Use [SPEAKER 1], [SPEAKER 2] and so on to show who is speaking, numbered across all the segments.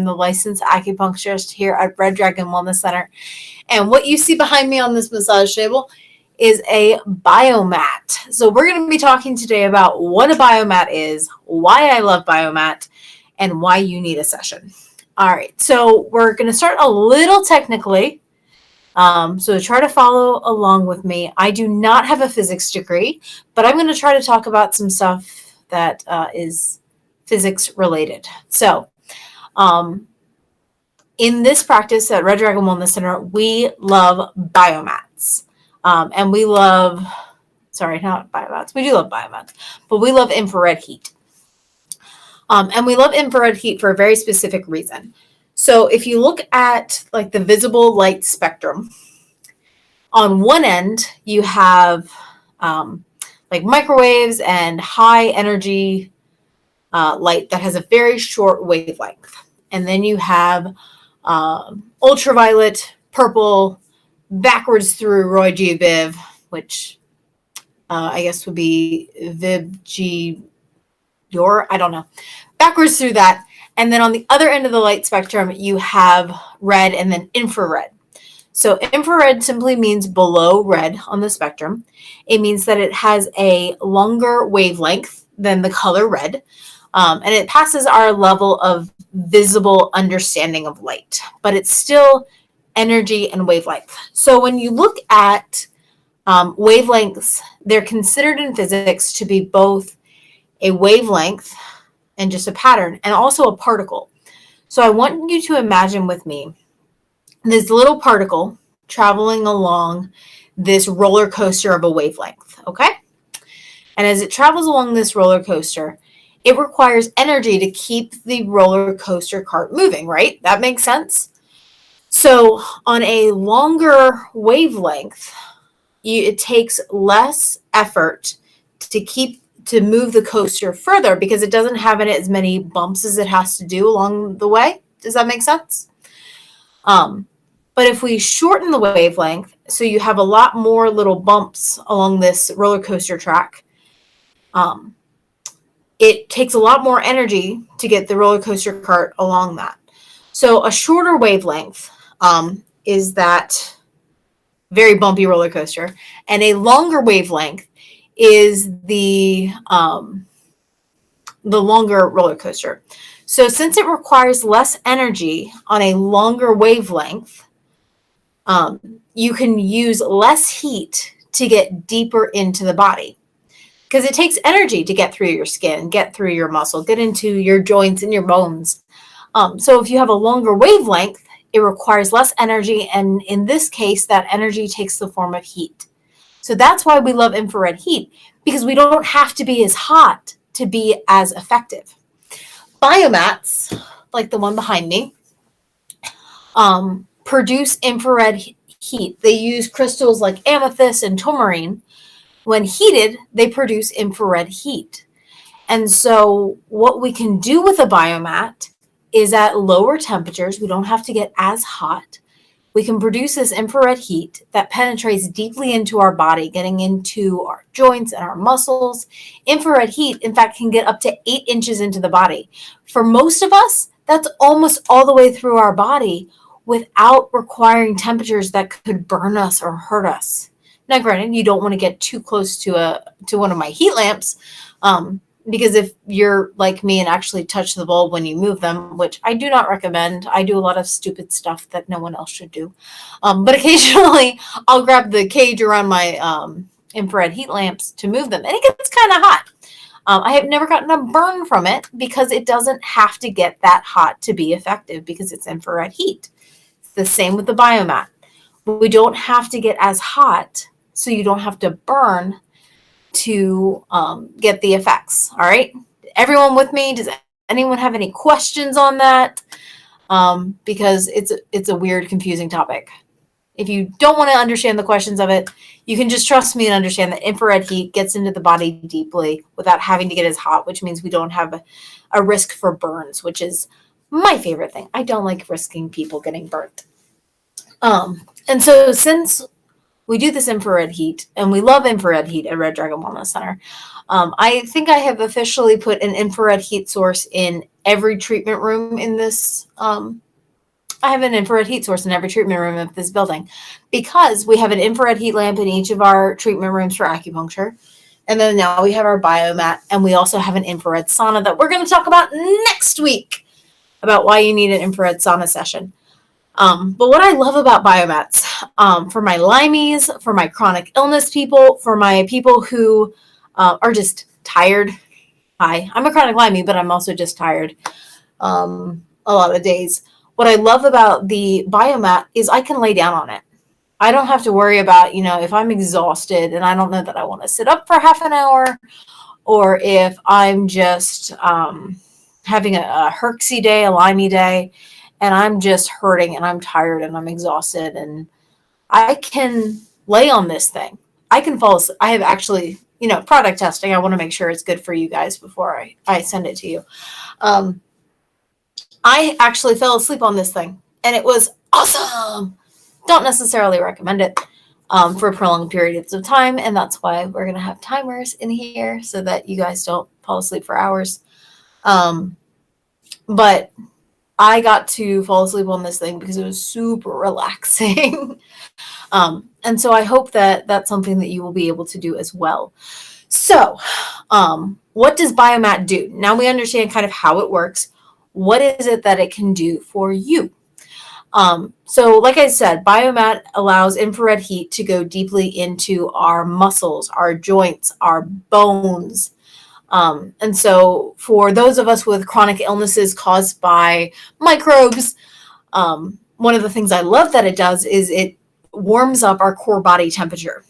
[SPEAKER 1] the licensed acupuncturist here at Red Dragon Wellness Center. And what you see behind me on this massage table is a biomat. So we're going to be talking today about what a biomat is, why I love biomat, and why you need a session. All right, so we're going to start a little technically. So try to follow along with me. I do not have a physics degree, but I'm going to try to talk about some stuff that is physics related. So in this practice at Red Dragon Wellness Center, we love biomats. And we love, sorry, not biomats. We do love biomats, but we love infrared heat. And we love infrared heat for a very specific reason. So if you look at like the visible light spectrum, on one end you have like microwaves and high energy light that has a very short wavelength. And then you have ultraviolet, purple, backwards through Roy G. Biv, which I guess would be Vib G. Yor, I don't know. Backwards through that. And then on the other end of the light spectrum, you have red and then infrared. So infrared simply means below red on the spectrum. It means that it has a longer wavelength than the color red. And it passes our level of visible understanding of light, but it's still energy and wavelength. So when you look at wavelengths, they're considered in physics to be both a wavelength and just a pattern, and also a particle. So I want you to imagine with me this little particle traveling along this roller coaster of a wavelength, okay? And as it travels along this roller coaster, it requires energy to keep the roller coaster cart moving, right? That makes sense? So on a longer wavelength, it takes less effort to move the coaster further because it doesn't have in it as many bumps as it has to do along the way. Does that make sense? But if we shorten the wavelength, so you have a lot more little bumps along this roller coaster track, it takes a lot more energy to get the roller coaster cart along that. So a shorter wavelength is that very bumpy roller coaster, and a longer wavelength is the longer roller coaster. So since it requires less energy on a longer wavelength, you can use less heat to get deeper into the body, because it takes energy to get through your skin, get through your muscle, get into your joints and your bones. So if you have a longer wavelength, it requires less energy, and in this case, that energy takes the form of heat. So that's why we love infrared heat, because we don't have to be as hot to be as effective. Biomats, like the one behind me, produce infrared heat. They use crystals like amethyst and tourmaline. When heated, they produce infrared heat. And so what we can do with a biomat is at lower temperatures, we don't have to get as hot. We can produce this infrared heat that penetrates deeply into our body, getting into our joints and our muscles. Infrared heat, in fact, can get up to 8 inches into the body. For most of us, that's almost all the way through our body without requiring temperatures that could burn us or hurt us. Now, granted, you don't want to get too close to one of my heat lamps, because if you're like me and actually touch the bulb when you move them, which I do not recommend, I do a lot of stupid stuff that no one else should do. But occasionally I'll grab the cage around my infrared heat lamps to move them, and it gets kind of hot. I have never gotten a burn from it because it doesn't have to get that hot to be effective because it's infrared heat. It's the same with the biomat. We don't have to get as hot, so you don't have to burn to get the effects. All right, everyone with me? Does anyone have any questions on that? Because it's a weird, confusing topic. If you don't want to understand the questions of it, you can just trust me and understand that infrared heat gets into the body deeply without having to get as hot, which means we don't have a risk for burns, which is my favorite thing. I don't like risking people getting burnt. And so since we do this infrared heat, and we love infrared heat at Red Dragon Wellness Center. I think I have officially put an infrared heat source in every treatment room in this. I have an infrared heat source in every treatment room of this building because we have an infrared heat lamp in each of our treatment rooms for acupuncture. And then now we have our biomat, and we also have an infrared sauna that we're going to talk about next week about why you need an infrared sauna session. But what I love about biomats, for my limeys, for my chronic illness people, for my people who are just tired. Hi, I'm a chronic limey, but I'm also just tired a lot of days. What I love about the biomat is I can lay down on it. I don't have to worry about, if I'm exhausted and I don't know that I want to sit up for half an hour, or if I'm just having a herxy day, a limey day, and I'm just hurting and I'm tired and I'm exhausted, and I can lay on this thing. I can fall asleep. I have actually, product testing. I want to make sure it's good for you guys before I send it to you. I actually fell asleep on this thing, and it was awesome. Don't necessarily recommend it for prolonged periods of time, and that's why we're going to have timers in here so that you guys don't fall asleep for hours. But I got to fall asleep on this thing because it was super relaxing. And so I hope that that's something that you will be able to do as well. So what does Biomat do? Now we understand kind of how it works. What is it that it can do for you? So like I said, Biomat allows infrared heat to go deeply into our muscles, our joints, our bones. And so for those of us with chronic illnesses caused by microbes, one of the things I love that it does is it warms up our core body temperature.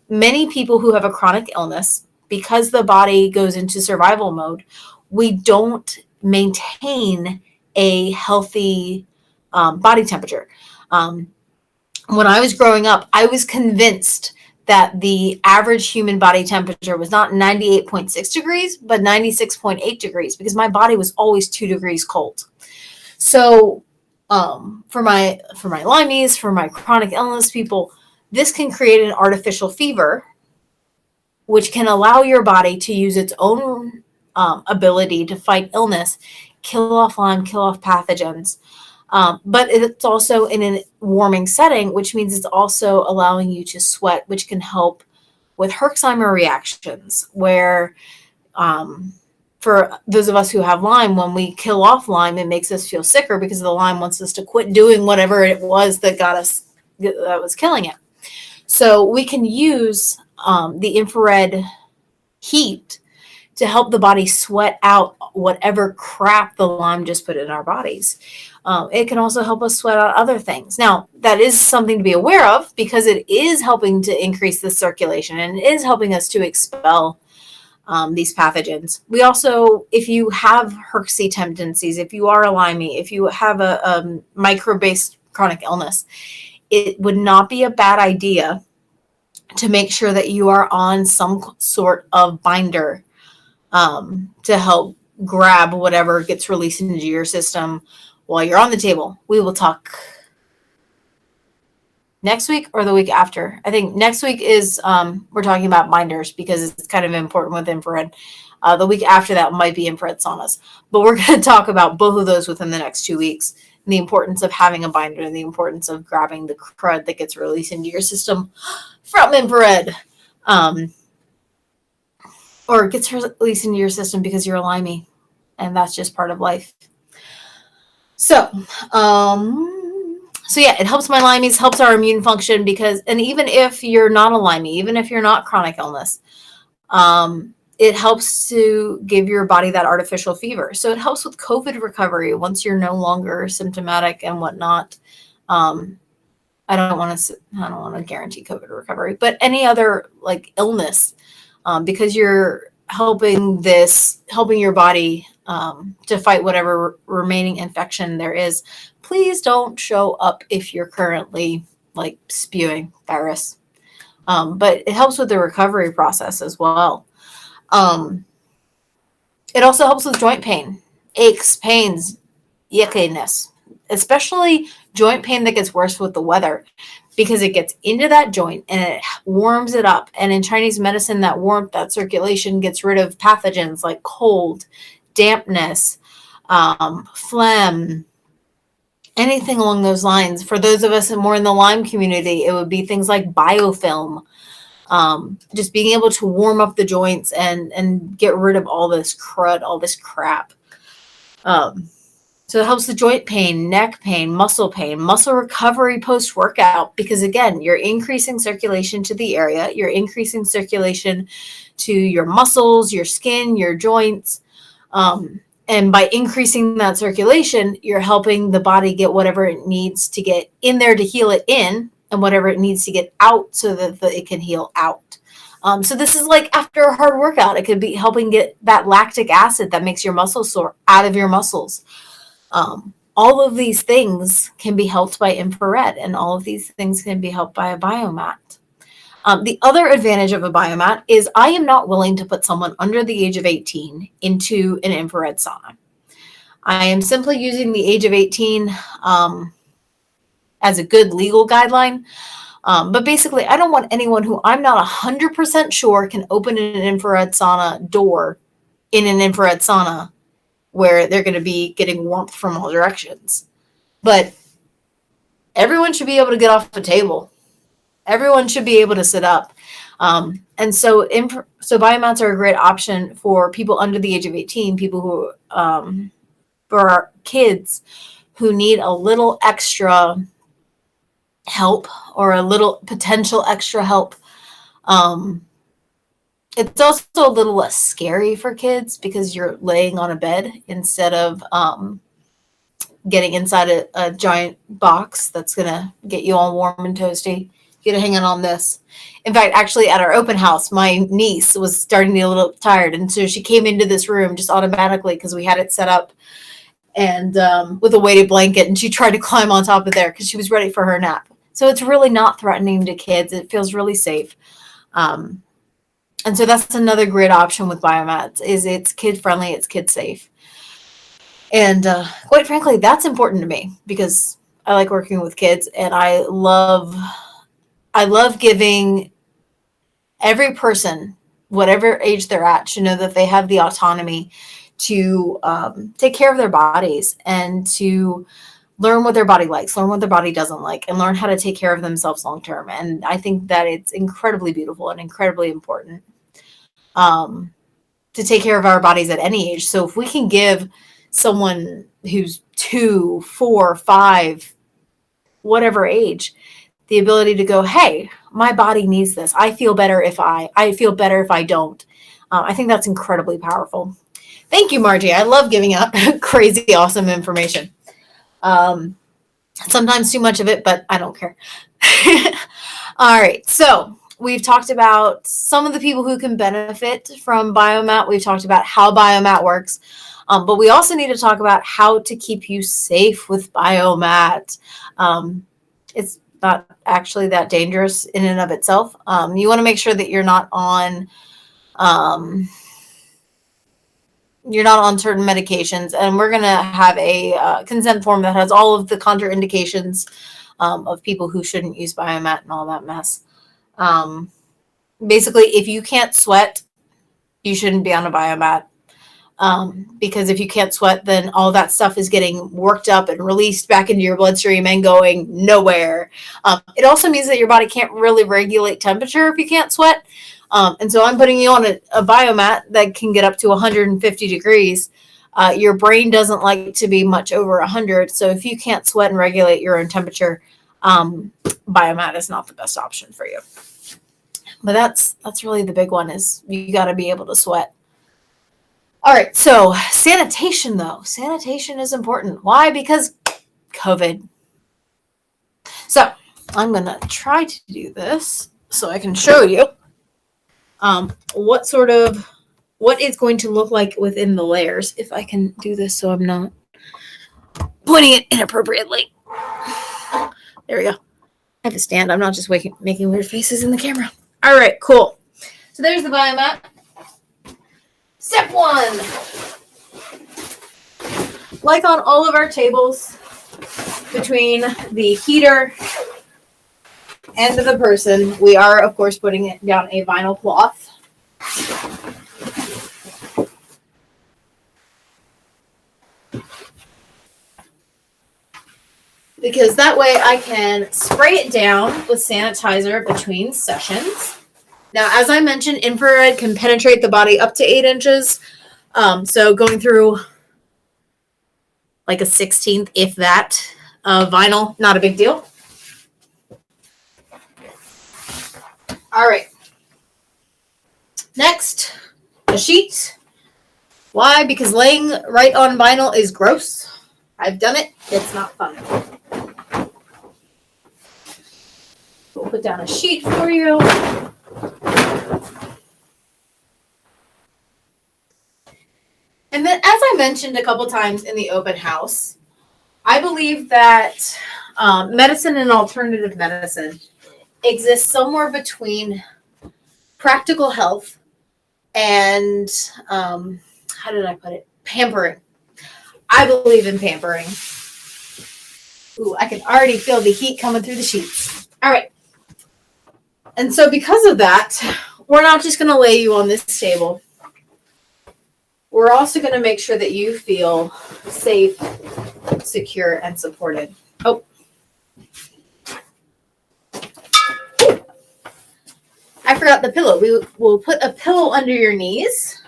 [SPEAKER 1] Many people who have a chronic illness, because the body goes into survival mode, we don't maintain a healthy body temperature. When I was growing up, I was convinced that the average human body temperature was not 98.6 degrees, but 96.8 degrees, because my body was always 2 degrees cold. So for my limeys, for my chronic illness people, this can create an artificial fever, which can allow your body to use its own ability to fight illness, kill off Lyme, kill off pathogens. But it's also in a warming setting, which means it's also allowing you to sweat, which can help with Herxheimer reactions, where for those of us who have Lyme, when we kill off Lyme, it makes us feel sicker because the Lyme wants us to quit doing whatever it was that that was killing it. So we can use the infrared heat to help the body sweat out whatever crap the Lyme just put in our bodies. It can also help us sweat out other things. Now, that is something to be aware of because it is helping to increase the circulation and it is helping us to expel these pathogens. We also, if you have herxy tendencies, if you are a limey, if you have a microbe-based chronic illness, it would not be a bad idea to make sure that you are on some sort of binder to help grab whatever gets released into your system while you're on the table. We will talk next week or the week after. I think next week is we're talking about binders because it's kind of important with infrared. The week after that might be infrared saunas, but we're going to talk about both of those within the next 2 weeks, and the importance of having a binder and the importance of grabbing the crud that gets released into your system from infrared. Or gets released into your system because you're a limey, and that's just part of life. So, yeah, it helps my limeys, helps our immune function and even if you're not a limey, even if you're not chronic illness, it helps to give your body that artificial fever. So it helps with COVID recovery once you're no longer symptomatic and whatnot. I don't want to guarantee COVID recovery, but any other like illness, because you're helping your body to fight whatever remaining infection there is. Please don't show up if you're currently like spewing virus. But it helps with the recovery process as well. It also helps with joint pain, aches, pains, yuckiness, especially joint pain that gets worse with the weather. because it gets into that joint and it warms it up. And in Chinese medicine, that warmth, that circulation gets rid of pathogens like cold, dampness, phlegm, anything along those lines. For those of us more in the Lyme community, it would be things like biofilm, just being able to warm up the joints and get rid of all this crud, all this crap. So it helps the joint pain, neck pain, muscle recovery post-workout, because again, you're increasing circulation to the area, you're increasing circulation to your muscles, your skin, your joints. And by increasing that circulation, you're helping the body get whatever it needs to get in there to heal it in, and whatever it needs to get out so that it can heal out. So this is like after a hard workout, it could be helping get that lactic acid that makes your muscles sore out of your muscles. All of these things can be helped by infrared, and all of these things can be helped by a biomat. The other advantage of a biomat is I am not willing to put someone under the age of 18 into an infrared sauna. I am simply using the age of 18 as a good legal guideline. But basically, I don't want anyone who I'm not 100% sure can open an infrared sauna door in an infrared sauna where they're going to be getting warmth from all directions. But everyone should be able to get off the table. Everyone should be able to sit up. And so biomats are a great option for people under the age of 18, people who, for kids who need a little extra help or a little potential extra help. It's also a little less scary for kids because you're laying on a bed instead of getting inside a giant box that's going to get you all warm and toasty. You got to hang on this. In fact, actually at our open house, my niece was starting to be a little tired. And so she came into this room just automatically because we had it set up and with a weighted blanket. And she tried to climb on top of there because she was ready for her nap. So it's really not threatening to kids. It feels really safe. And so that's another great option with biomats is it's kid friendly, it's kid safe. And quite frankly, that's important to me because I like working with kids and I love giving every person, whatever age they're at, to know that they have the autonomy to take care of their bodies and to learn what their body likes, learn what their body doesn't like, and learn how to take care of themselves long term. And I think that it's incredibly beautiful and incredibly important to take care of our bodies at any age. So if we can give someone who's 2, 4, 5, whatever age, the ability to go, hey, my body needs this. I feel better if I feel better if I don't. I think that's incredibly powerful. Thank you, Margie. I love giving out crazy, awesome information. Sometimes too much of it, but I don't care. All right. So we've talked about some of the people who can benefit from biomat. We've talked about how biomat works. But we also need to talk about how to keep you safe with biomat. It's not actually that dangerous in and of itself. You want to make sure that you're not on certain medications, and we're going to have a consent form that has all of the contraindications of people who shouldn't use biomat and all that mess. Basically, if you can't sweat, you shouldn't be on a biomat. Because if you can't sweat, then all that stuff is getting worked up and released back into your bloodstream and going nowhere. It also means that your body can't really regulate temperature if you can't sweat. And so I'm putting you on a biomat that can get up to 150 degrees. Your brain doesn't like to be much over 100. So if you can't sweat and regulate your own temperature, biomat is not the best option for you. But that's really the big one, is you got to be able to sweat. All right, so sanitation, though. Sanitation is important. Why? Because COVID. So I'm going to try to do this so I can show you what it's going to look like within the layers. If I can do this so I'm not pointing it inappropriately. There we go. I have to stand. I'm not just making weird faces in the camera. All right, cool. So there's the biomat. Step 1. Like on all of our tables, between the heater end of the person, we are, of course, putting it down a vinyl cloth. Because that way I can spray it down with sanitizer between sessions. Now, as I mentioned, infrared can penetrate the body up to 8 inches. So going through like a 16th, if that, vinyl, not a big deal. All right. Next, a sheet. Why? Because laying right on vinyl is gross. I've done it. It's not fun. We'll put down a sheet for you. And then, as I mentioned a couple times in the open house, I believe that medicine and alternative medicine exists somewhere between practical health and, how did I put it? Pampering. I believe in pampering. Ooh, I can already feel the heat coming through the sheets. All right. And so because of that, we're not just going to lay you on this table. We're also going to make sure that you feel safe, secure, and supported. Oh. I forgot the pillow. We will put a pillow under your knees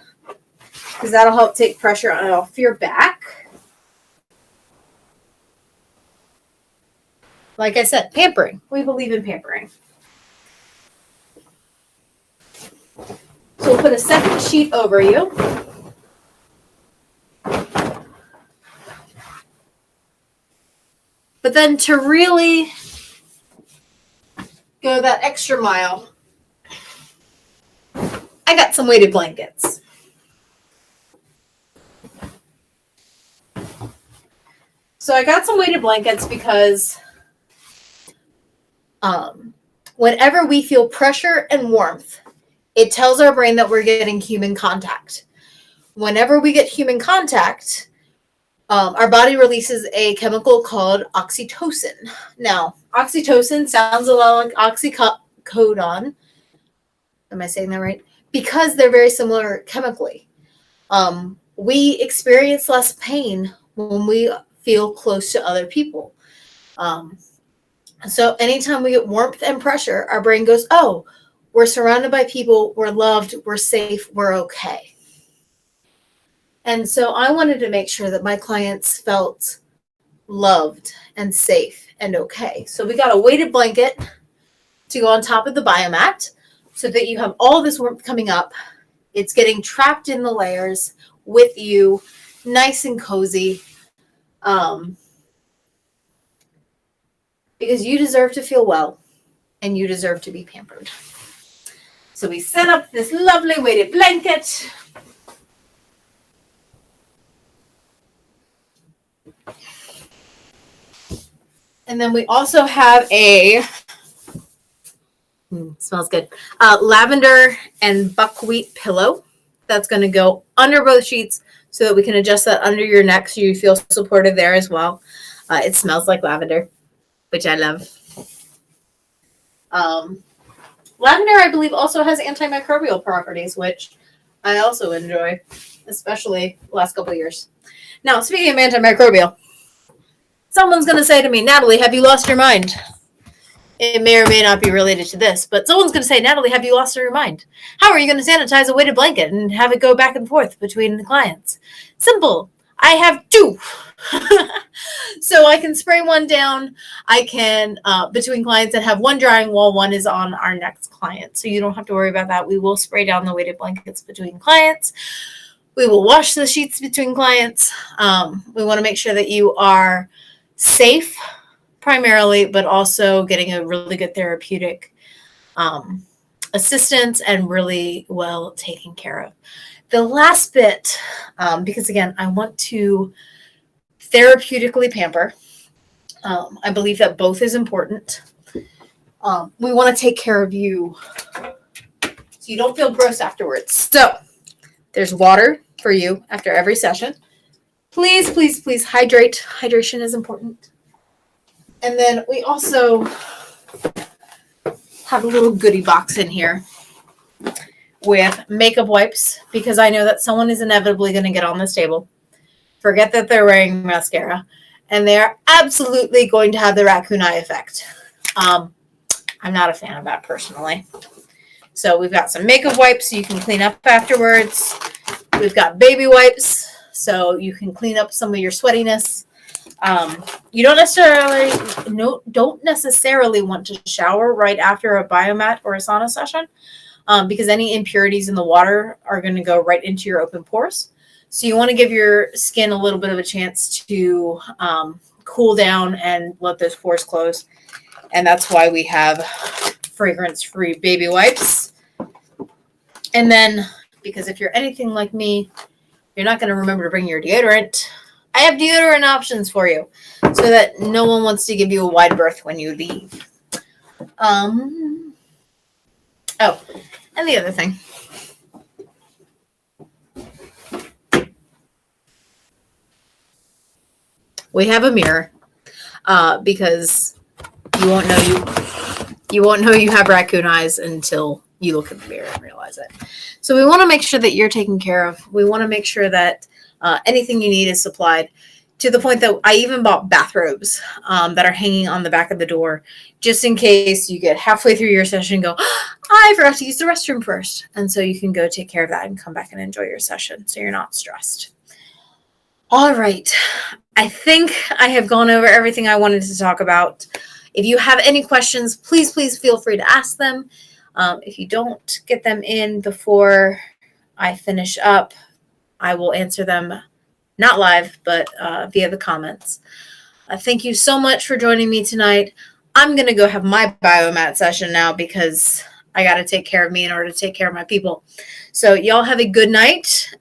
[SPEAKER 1] because that'll help take pressure off your back. Like I said, pampering. We believe in pampering. So we'll put a second sheet over you. But then to really go that extra mile, I got some weighted blankets. So I got some weighted blankets because whenever we feel pressure and warmth, it tells our brain that we're getting human contact. Whenever we get human contact, our body releases a chemical called oxytocin. Now, oxytocin sounds a lot like oxycodone. Am I saying that right? Because they're very similar chemically. We experience less pain when we feel close to other people. So anytime we get warmth and pressure, our brain goes, oh, we're surrounded by people, we're loved, we're safe, we're okay. And so I wanted to make sure that my clients felt loved and safe and okay. So we got a weighted blanket to go on top of the biomat so that you have all this warmth coming up. It's getting trapped in the layers with you, nice and cozy. Because you deserve to feel well and you deserve to be pampered. So we set up this lovely weighted blanket. And then we also have a, smells good, lavender and buckwheat pillow that's going to go under both sheets so that we can adjust that under your neck so you feel supported there as well. It smells like lavender, which I love. Lavender, I believe, also has antimicrobial properties, which I also enjoy, especially the last couple of years. Now, speaking of antimicrobial, someone's going to say to me, Natalie, have you lost your mind? It may or may not be related to this, but someone's going to say, Natalie, have you lost your mind? How are you going to sanitize a weighted blanket and have it go back and forth between the clients? Simple. I have two. So I can spray one down. I can, between clients, and have one drying while one is on our next client. So you don't have to worry about that. We will spray down the weighted blankets between clients. We will wash the sheets between clients. We want to make sure that you are safe primarily, but also getting a really good therapeutic assistance and really well taken care of. The last bit, because again, I want to therapeutically pamper. I believe that both is important. We want to take care of you so you don't feel gross afterwards. So there's water for you after every session. Please, please, please hydrate. Hydration is important. And then we also have a little goodie box in here with makeup wipes, because I know that someone is inevitably going to get on this table, forget that they're wearing mascara, and they are absolutely going to have the raccoon eye effect. I'm not a fan of that personally. So we've got some makeup wipes so you can clean up afterwards. We've got baby wipes so you can clean up some of your sweatiness. You don't necessarily want to shower right after a biomat or a sauna session, because any impurities in the water are going to go right into your open pores. So you want to give your skin a little bit of a chance to cool down and let those pores close. And that's why we have fragrance-free baby wipes. And then, because if you're anything like me, you're not going to remember to bring your deodorant. I have deodorant options for you so that no one wants to give you a wide berth when you leave. Oh, and the other thing. We have a mirror because you won't know you have raccoon eyes until you look in the mirror and realize it. So we want to make sure that you're taken care of. We want to make sure that anything you need is supplied, to the point that I even bought bathrobes that are hanging on the back of the door, just in case you get halfway through your session and go, I forgot to use the restroom first. And so you can go take care of that and come back and enjoy your session so you're not stressed. All right. I think I have gone over everything I wanted to talk about. If you have any questions, please feel free to ask them. If you don't get them in before I finish up, I will answer them, not live, but via the comments. Thank you so much for joining me tonight. I'm going to go have my biomat session now because I got to take care of me in order to take care of my people. So y'all have a good night.